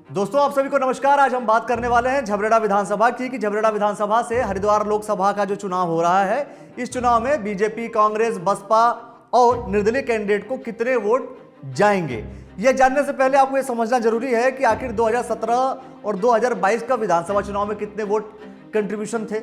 दोस्तों आप सभी को नमस्कार। आज हम बात करने वाले हैं झबरेड़ा विधानसभा की कि झबरेड़ा विधानसभा से हरिद्वार लोकसभा का जो चुनाव हो रहा है, इस चुनाव में बीजेपी, कांग्रेस, बसपा और निर्दलीय कैंडिडेट को कितने वोट जाएंगे। यह जानने से पहले आपको यह समझना जरूरी है कि आखिर 2017 और 2022 का विधानसभा चुनाव में कितने वोट कंट्रीब्यूशन थे।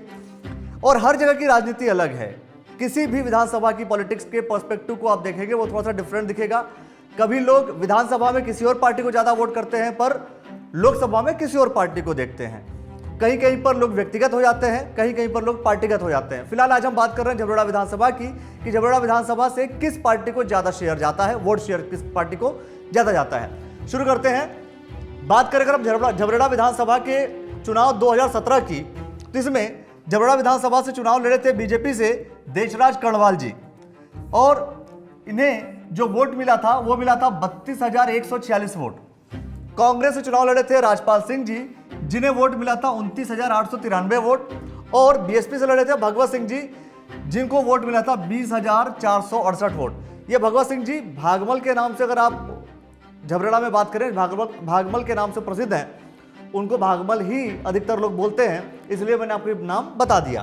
और हर जगह की राजनीति अलग है। किसी भी विधानसभा की पॉलिटिक्स के पर्सपेक्टिव को आप देखेंगे वो थोड़ा सा डिफरेंट दिखेगा। कभी लोग विधानसभा में किसी और पार्टी को ज्यादा वोट करते हैं, पर लोकसभा में किसी और पार्टी को देखते हैं। कहीं कहीं पर लोग व्यक्तिगत हो जाते हैं, कहीं कहीं पर लोग पार्टीगत हो जाते हैं। फिलहाल आज हम बात कर रहे हैं झबरेड़ा विधानसभा की कि झबरेड़ा विधानसभा से किस पार्टी को ज्यादा शेयर जाता है, वोट शेयर किस पार्टी को ज्यादा जाता है। शुरू करते हैं। बात करें अगर हम झबरेड़ा विधानसभा के चुनाव 2017 की, तो इसमें झबरेड़ा विधानसभा से चुनाव लड़े थे बीजेपी से देशराज कर्णवाल जी, और इन्हें जो वोट मिला था वो मिला था 32,146 वोट। कांग्रेस से चुनाव लड़े थे राजपाल सिंह जी, जिन्हें वोट मिला था 29,893 वोट, और बीएसपी से लड़े थे भगवत सिंह जी, जिनको वोट मिला था 20,468 वोट। ये भगवत सिंह जी भागमल के नाम से, अगर आप झबरेड़ा में बात करें, भागमल के नाम से प्रसिद्ध हैं। उनको भागमल ही अधिकतर लोग बोलते हैं, इसलिए मैंने आपको नाम बता दिया।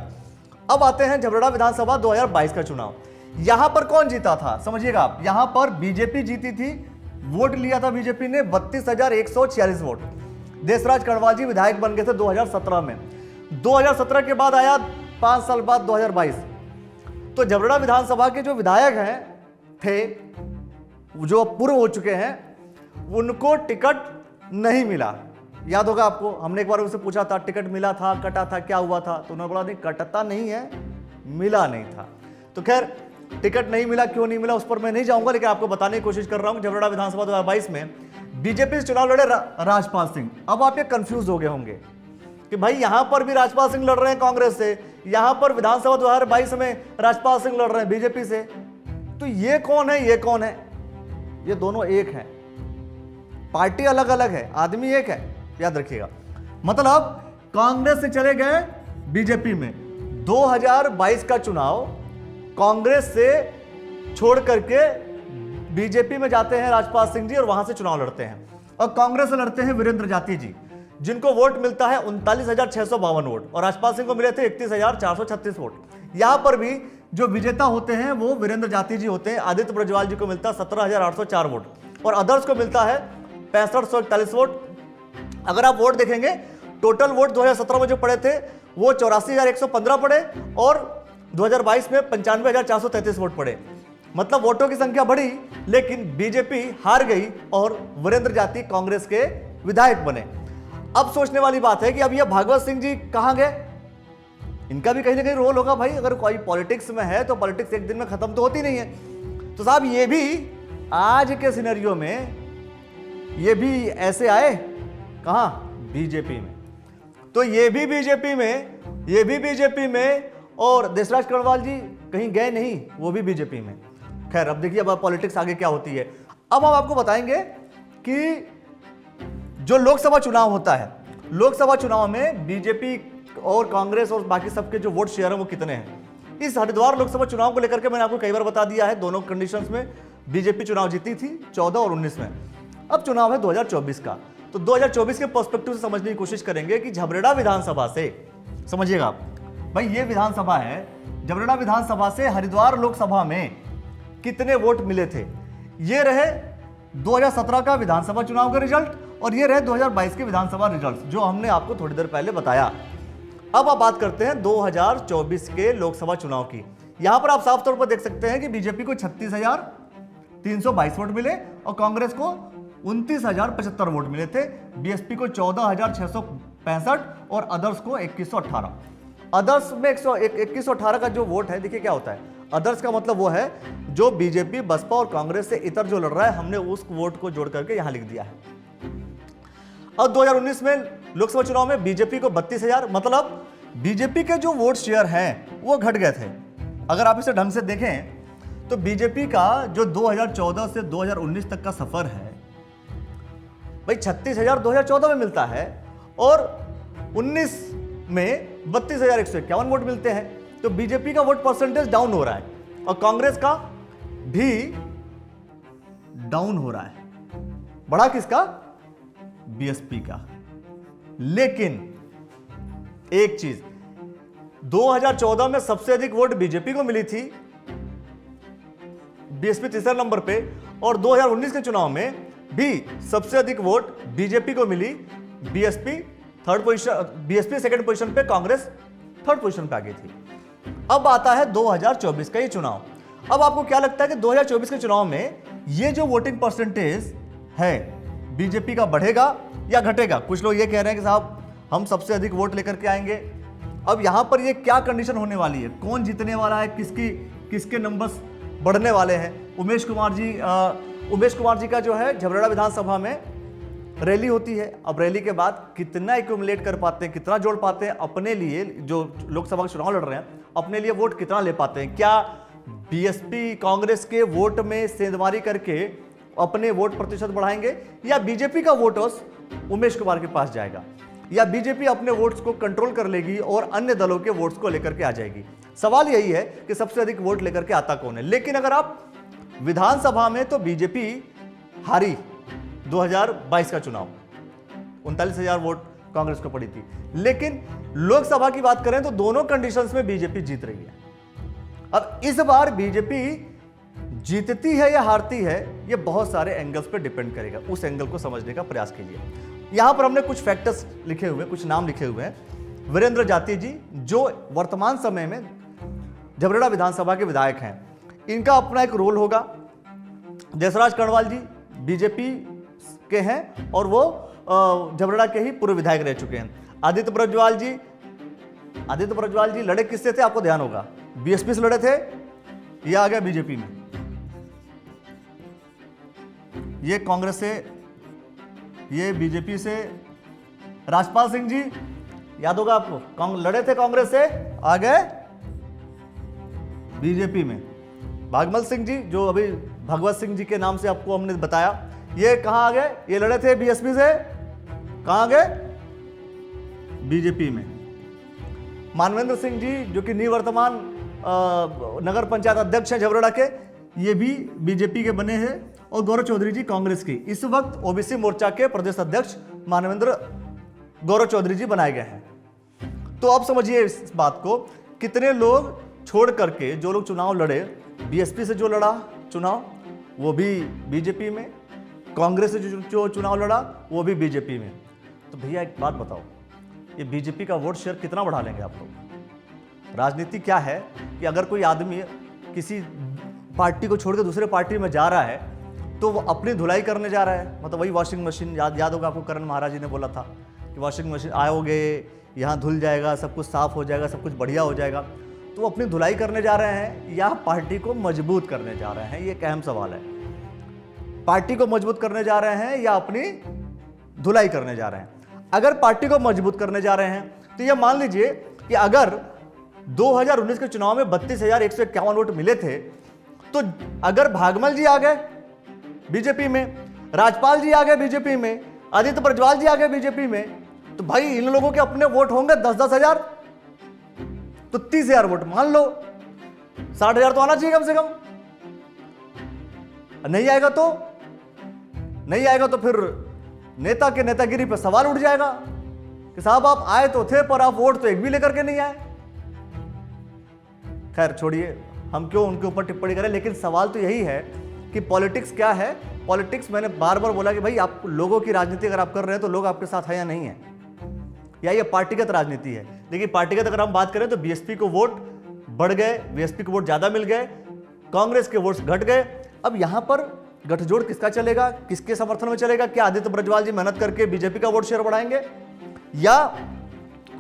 अब आते हैं झबरेड़ा विधानसभा 2022 का चुनाव। यहां पर कौन जीता था समझिएगा आप। यहां पर बीजेपी जीती थी, वोट लिया था बीजेपी ने 32,146 वोट। देशराज कर्णवाल जी विधायक बन गए थे 2017 में। 2017 के बाद आया 5 साल बाद 2022। तो झबरेड़ा विधानसभा के जो विधायक हैं थे, जो पूर्व हो चुके हैं, उनको टिकट नहीं मिला। याद होगा आपको, हमने एक बार उनसे पूछा था टिकट मिला था, कटा था, क्या हुआ था, तो उन्होंने बोला नहीं, कटता नहीं है, मिला नहीं था। तो खैर टिकट नहीं मिला, क्यों नहीं मिला उस पर मैं नहीं जाऊंगा, लेकिन आपको बताने की कोशिश कर रहा हूं। झबरेड़ा विधानसभा 2022 में बीजेपी से चुनाव लड़े राजपाल सिंह। अब आप ये कंफ्यूज हो गए होंगे कि भाई यहां पर भी राजपाल सिंह लड़ रहे हैं कांग्रेस से, यहां पर विधानसभा 2022 में राजपाल सिंह लड़ रहे हैं बीजेपी से, तो ये कौन है, ये कौन है? ये दोनों एक हैं, पार्टी अलग अलग है, आदमी एक है, याद रखिएगा। मतलब कांग्रेस से चले गए बीजेपी में। 2022 का चुनाव कांग्रेस से छोड़ करके बीजेपी में जाते हैं राजपाल सिंह जी, और वहां से चुनाव लड़ते हैं। और कांग्रेस से लड़ते हैं वीरेंद्र जाती जी, जिनको वोट मिलता है 39,652 वोट, और राजपाल सिंह को मिले थे 31,436 वोट। यहां पर भी जो विजेता होते हैं वो वीरेंद्र जाती जी होते हैं। आदित्य ब्रजवाल जी को मिलता है 17,804 वोट, और अदर्स को मिलता है 65,141 वोट। अगर आप वोट देखेंगे, टोटल वोट 2017 में जो पड़े थे वो 84,115 पड़े, और 2022 में 95,433 वोट पड़े। मतलब वोटों की संख्या बढ़ी, लेकिन बीजेपी हार गई और वीरेंद्र जाती कांग्रेस के विधायक बने। अब सोचने वाली बात है कि अब ये भागवत सिंह जी कहां गए? इनका भी कहीं ना कहीं रोल होगा भाई। अगर कोई पॉलिटिक्स में है तो पॉलिटिक्स एक दिन में खत्म तो होती नहीं है। तो साहब ये भी आज के सिनेरियो में ये भी ऐसे आए कहां? बीजेपी में। तो ये भी बीजेपी में, और देशराज कर्णवाल जी कहीं गए नहीं, वो भी बीजेपी में। खैर अब देखिए अब पॉलिटिक्स आगे क्या होती है। अब हम आपको बताएंगे कि जो लोकसभा चुनाव होता है, लोकसभा चुनाव में बीजेपी और कांग्रेस और बाकी सबके जो वोट शेयर हैं वो कितने हैं। इस हरिद्वार लोकसभा चुनाव को लेकर के मैंने आपको कई बार बता दिया है, दोनों कंडीशंस में बीजेपी चुनाव जीती थी 14 और 19 में। अब चुनाव है 2024 का, तो 2024 के पर्सपेक्टिव से समझने की कोशिश करेंगे कि झबरेड़ा विधानसभा से, समझिएगा आप भाई, ये विधानसभा है, झबरेड़ा विधानसभा से हरिद्वार लोकसभा में कितने वोट मिले थे। ये रहे 2017 का विधानसभा चुनाव का रिजल्ट, और ये रहे 2022 के विधानसभा रिजल्ट, जो हमने आपको थोड़ी देर पहले बताया। अब आप बात करते हैं 2024 के लोकसभा चुनाव की। यहां पर आप साफ तौर पर देख सकते हैं कि बीजेपी को 36,322 वोट मिले, और कांग्रेस को 29,075 वोट मिले थे। बीएसपी को 14,665 और अदर्स को 2118। अदर्स में 2118 का जो वोट है, देखिए क्या होता है। अदर्स का मतलब वो है जो बीजेपी, बसपा और कांग्रेस से इतर जो लड़ रहा है, हमने उस वोट को जोड़ करके यहां लिख दिया है। अब 2019 में लोकसभा चुनाव में बीजेपी को 32,000, मतलब बीजेपी के जो वोट शेयर हैं वो घट गए थे। अगर आप इसे ढंग से देखें तो बीजेपी का जो 2014 से 2019 तक का सफर है भाई, 36,000 2014 में मिलता है, और 19 में 32,151 वोट मिलते हैं। तो बीजेपी का वोट परसेंटेज डाउन हो रहा है, और कांग्रेस का भी डाउन हो रहा है। बढ़ा किसका? बीएसपी का। लेकिन एक चीज, 2014 में सबसे अधिक वोट बीजेपी को मिली थी, बीएसपी तीसरे नंबर पे, और 2019 के चुनाव में भी सबसे अधिक वोट बीजेपी को मिली, बीएसपी सेकंड पोजीशन पे, कांग्रेस थर्ड पोजीशन पे आ गई थी। अब आता है 2024 का ये चुनाव। अब आपको क्या लगता है कि 2024 के चुनाव में ये जो वोटिंग परसेंटेज है बीजेपी का बढ़ेगा या घटेगा? कुछ लोग ये कह रहे हैं कि साहब हम सबसे अधिक वोट लेकर के आएंगे। अब यहां पर ये क्या कंडीशन होने वाली है, कौन जीतने वाला है, किसके नंबर्स बढ़ने वाले हैं? उमेश कुमार जी का जो है झबरेड़ा विधानसभा में रैली होती है। अब रैली के बाद कितना एक्यूमुलेट कर पाते हैं, कितना जोड़ पाते हैं अपने लिए, जो लोकसभा के चुनाव लड़ रहे हैं अपने लिए वोट कितना ले पाते हैं? क्या बीएसपी कांग्रेस के वोट में सेंधमारी करके अपने वोट प्रतिशत बढ़ाएंगे, या बीजेपी का वोटर्स उमेश कुमार के पास जाएगा, या बीजेपी अपने वोट्स को कंट्रोल कर लेगी और अन्य दलों के वोट्स को लेकर के आ जाएगी? सवाल यही है कि सबसे अधिक वोट लेकर के आता कौन है। लेकिन अगर आप विधानसभा में, तो बीजेपी हारी 2022 का चुनाव, 39,000 वोट कांग्रेस को पड़ी थी। लेकिन लोकसभा की बात करें तो दोनों कंडीशंस में बीजेपी जीत रही है। अब इस बार बीजेपी जीतती है या हारती है, यह बहुत सारे एंगल्स पे डिपेंड करेगा। उस एंगल को समझने का प्रयास कीजिए। यहां पर हमने कुछ फैक्टर्स लिखे हुए, कुछ नाम लिखे हुए हैं। वीरेंद्र जाती जी, जो वर्तमान समय में झबरेड़ा विधानसभा के विधायक हैं, इनका अपना एक रोल होगा। जसराज कर्णवाल जी बीजेपी के हैं और वो झबरेड़ा के ही पूर्व विधायक रह चुके हैं। आदित्य ब्रजवाल जी लड़े किससे थे, आपको ध्यान होगा, बीएसपी से लड़े थे, ये आ गया बीजेपी में, ये कांग्रेस से, ये बीजेपी से। राजपाल सिंह जी याद होगा आपको, लड़े थे कांग्रेस से, आ गए बीजेपी में। भागमल सिंह जी, जो अभी भगवत सिंह जी के नाम से आपको हमने बताया, ये कहां आ गए, ये लड़े थे बीएसपी से, कहां गए, बीजेपी में। मानवेंद्र सिंह जी, जो कि निवर्तमान नगर पंचायत अध्यक्ष हैं झबरेड़ा के, ये भी बीजेपी के बने हैं। और गौरव चौधरी जी कांग्रेस की, इस वक्त ओबीसी मोर्चा के प्रदेश अध्यक्ष मानवेंद्र गौरव चौधरी जी बनाए गए हैं। तो आप समझिए इस बात को, कितने लोग छोड़ करके, जो लोग चुनाव लड़े, बीएसपी से जो लड़ा चुनाव वो भी बीजेपी में, कांग्रेस से जो चुनाव लड़ा वो भी बीजेपी में। तो भैया एक बात बताओ, ये बीजेपी का वोट शेयर कितना बढ़ा लेंगे आप लोग? राजनीति क्या है कि अगर कोई आदमी किसी पार्टी को छोड़कर दूसरे पार्टी में जा रहा है तो वो अपनी धुलाई करने जा रहा है। मतलब वही वॉशिंग मशीन, याद होगा आपको, करण महाराज जी ने बोला था कि वॉशिंग मशीन आओगे यहाँ धुल जाएगा, सब कुछ साफ हो जाएगा, सब कुछ बढ़िया हो जाएगा। तो वो अपनी धुलाई करने जा रहे हैं या पार्टी को मजबूत करने जा रहे हैं, ये एक अहम सवाल है। पार्टी को मजबूत करने जा रहे हैं या अपनी धुलाई करने जा रहे हैं? अगर पार्टी को मजबूत करने जा रहे हैं तो ये मान लीजिए कि अगर 2019 के चुनाव में 32,151 वोट मिले थे, तो अगर भागमल जी आ गए बीजेपी में, राजपाल जी आ गए बीजेपी में, आदित्य ब्रजवाल जी आ गए बीजेपी में, तो भाई इन लोगों के अपने वोट होंगे 10-10 हजार, तो 30,000 वोट मान लो, 60,000 तो आना चाहिए कम से कम। नहीं आएगा तो फिर नेता के नेतागिरी पर सवाल उठ जाएगा कि साहब आप आए तो थे पर आप वोट तो एक भी लेकर के नहीं आए। खैर छोड़िए, हम क्यों उनके ऊपर टिप्पणी करें, लेकिन सवाल तो यही है कि पॉलिटिक्स क्या है। पॉलिटिक्स, मैंने बार बार बोला कि भाई आप लोगों की राजनीति अगर आप कर रहे हैं तो लोग आपके साथ है या नहीं है, या ये पार्टीगत राजनीति है। देखिए पार्टीगत अगर हम बात करें तो बीएसपी को वोट बढ़ गए, बीएसपी को वोट ज्यादा मिल गए, कांग्रेस के वोट्स घट गए। अब यहां पर गठजोड़ किसका चलेगा, किसके समर्थन में चलेगा? क्या आदित्य ब्रजवाल जी मेहनत करके बीजेपी का वोट शेयर बढ़ाएंगे, या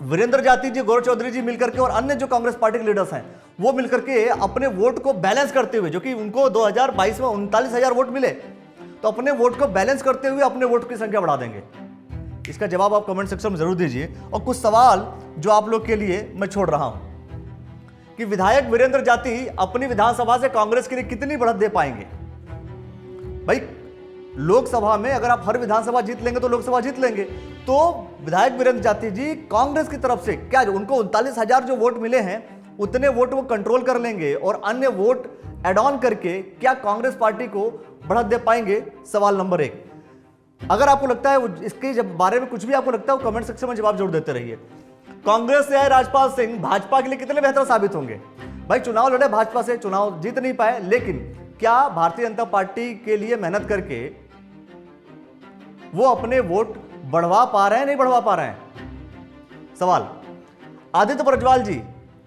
वीरेंद्र जाती जी, गौरव चौधरी जी मिलकर के और अन्य जो कांग्रेस पार्टी के लीडर्स हैं वो मिलकर के अपने वोट को बैलेंस करते हुए, जो कि उनको 2022 में 39,000 वोट मिले, तो अपने वोट को बैलेंस करते हुए अपने वोट की संख्या बढ़ा देंगे? इसका जवाब आप कमेंट सेक्शन में जरूर दीजिए। और कुछ सवाल जो आप लोग के लिए मैं छोड़ रहा हूं कि विधायक वीरेंद्र जाती अपनी विधानसभा से कांग्रेस के लिए कितनी बढ़त दे पाएंगे? भाई लोकसभा में अगर आप हर विधानसभा जीत लेंगे तो लोकसभा जीत लेंगे, तो विधायक वीरेंद्र जाती जी कांग्रेस की तरफ से क्या उनको 39,000 जो वोट मिले हैं उतने वोट वो कंट्रोल कर लेंगे और अन्य वोट एड ऑन करके क्या कांग्रेस पार्टी को बढ़त दे पाएंगे? सवाल नंबर 1। अगर आपको लगता है इसके जब बारे में कुछ भी आपको लगता है वो कमेंट सेक्शन में जवाब जरूर देते रहिए। कांग्रेस से आए राजपाल सिंह भाजपा के लिए कितने बेहतर साबित होंगे? भाई चुनाव लड़े भाजपा से, चुनाव जीत नहीं पाए, लेकिन क्या भारतीय जनता पार्टी के लिए मेहनत करके वो अपने वोट बढ़वा पा रहे हैं, नहीं बढ़वा पा रहे हैं? सवाल। आदित्य प्रज्वाल जी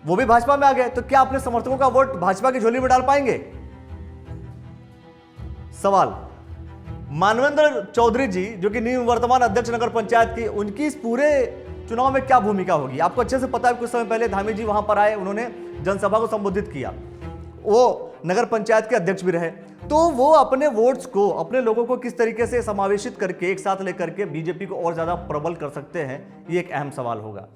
वो भी भाजपा में आ गए, तो क्या अपने समर्थकों का वोट भाजपा की झोली में डाल पाएंगे? सवाल। मानवेंद्र चौधरी जी जो कि निवर्तमान अध्यक्ष नगर पंचायत की, उनकी इस पूरे चुनाव में क्या भूमिका होगी? आपको अच्छे से पता है, कुछ समय पहले धामी जी वहां पर आए, उन्होंने जनसभा को संबोधित किया, वो नगर पंचायत के अध्यक्ष भी रहे, तो वो अपने वोट्स को, अपने लोगों को किस तरीके से समावेशित करके एक साथ लेकर के बीजेपी को और ज्यादा प्रबल कर सकते हैं, ये एक अहम सवाल होगा।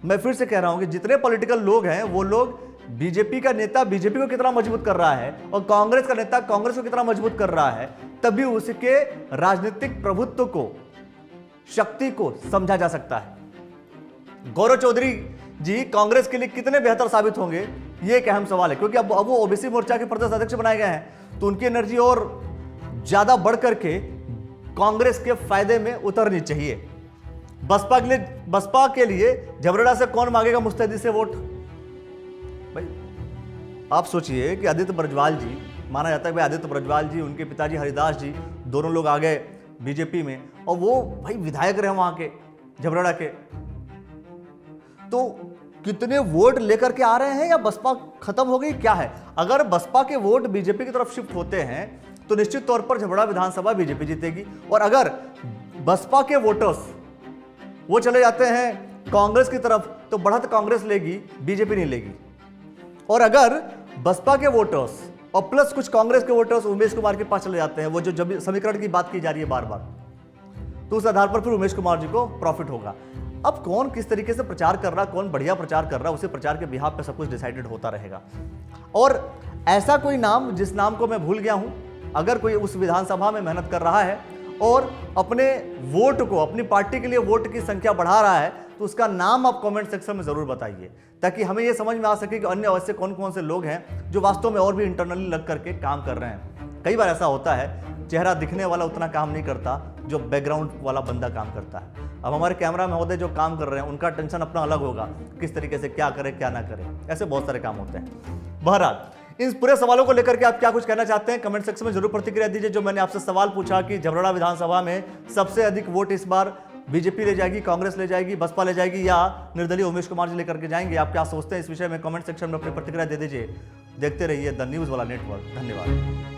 मैं फिर से कह रहा हूं कि जितने पॉलिटिकल लोग हैं वो लोग बीजेपी का नेता बीजेपी को कितना मजबूत कर रहा है और कांग्रेस का नेता कांग्रेस को कितना मजबूत कर रहा है, तभी उसके राजनीतिक प्रभुत्व को, शक्ति को समझा जा सकता है। गौरव चौधरी जी कांग्रेस के लिए कितने बेहतर साबित होंगे, ये एक अहम सवाल है, क्योंकि अब वो ओबीसी मोर्चा के प्रदेश अध्यक्ष बनाए गए हैं, तो उनकी एनर्जी और ज्यादा बढ़ करके कांग्रेस के फायदे में उतरनी चाहिए। बसपा के लिए झबरेड़ा से कौन मांगेगा मुस्तैदी से वोट? भाई आप सोचिए कि आदित्य ब्रजवाल जी, माना जाता है कि आदित्य ब्रजवाल जी, उनके पिताजी हरिदास जी, दोनों लोग आ गए बीजेपी में, और वो भाई विधायक रहे वहां के झबरेड़ा के, तो कितने वोट लेकर के आ रहे हैं या बसपा खत्म हो गई, क्या है? अगर बसपा के वोट बीजेपी की तरफ शिफ्ट होते हैं तो निश्चित तौर पर झबरेड़ा विधानसभा बीजेपी जीतेगी, और अगर बसपा के वोटर्स वो चले जाते हैं कांग्रेस की तरफ तो बढ़त कांग्रेस लेगी, बीजेपी नहीं लेगी। और अगर बसपा के वोटर्स और प्लस कुछ कांग्रेस के वोटर्स उमेश कुमार के पास चले जाते हैं, वो जो जब समीकरण की बात की जा रही है बार बार, तो उस आधार पर फिर उमेश कुमार जी को प्रॉफिट होगा। अब कौन किस तरीके से प्रचार कर रहा, कौन बढ़िया प्रचार कर रहा है, उसे प्रचार के बिहाफ पे सब कुछ डिसाइडेड होता रहेगा। और ऐसा कोई नाम जिस नाम को मैं भूल गया हूं, अगर कोई उस विधानसभा में मेहनत कर रहा है और अपने वोट को, अपनी पार्टी के लिए वोट की संख्या बढ़ा रहा है, तो उसका नाम आप कमेंट सेक्शन में जरूर बताइए, ताकि हमें यह समझ में आ सके कि अन्य ऐसे कौन कौन से लोग हैं जो वास्तव में और भी इंटरनली लग करके काम कर रहे हैं। कई बार ऐसा होता है, चेहरा दिखने वाला उतना काम नहीं करता जो बैकग्राउंड वाला बंदा काम करता है। अब हमारे कैमरा महोदय जो काम कर रहे हैं, उनका टेंशन अपना अलग होगा, किस तरीके से क्या करें क्या ना करें, ऐसे बहुत सारे काम होते हैं। बहरहाल इन पूरे सवालों को लेकर के आप क्या कुछ कहना चाहते हैं, कमेंट सेक्शन में जरूर प्रतिक्रिया दीजिए। जो मैंने आपसे सवाल पूछा कि झबरेड़ा विधानसभा में सबसे अधिक वोट इस बार बीजेपी ले जाएगी, कांग्रेस ले जाएगी, बसपा ले जाएगी, या निर्दलीय उमेश कुमार जी लेकर के जाएंगे, आप क्या सोचते हैं इस विषय में कमेंट सेक्शन में अपनी प्रतिक्रिया दे दीजिए। देखते रहिए द न्यूज़ वाला नेटवर्क। धन्यवाद।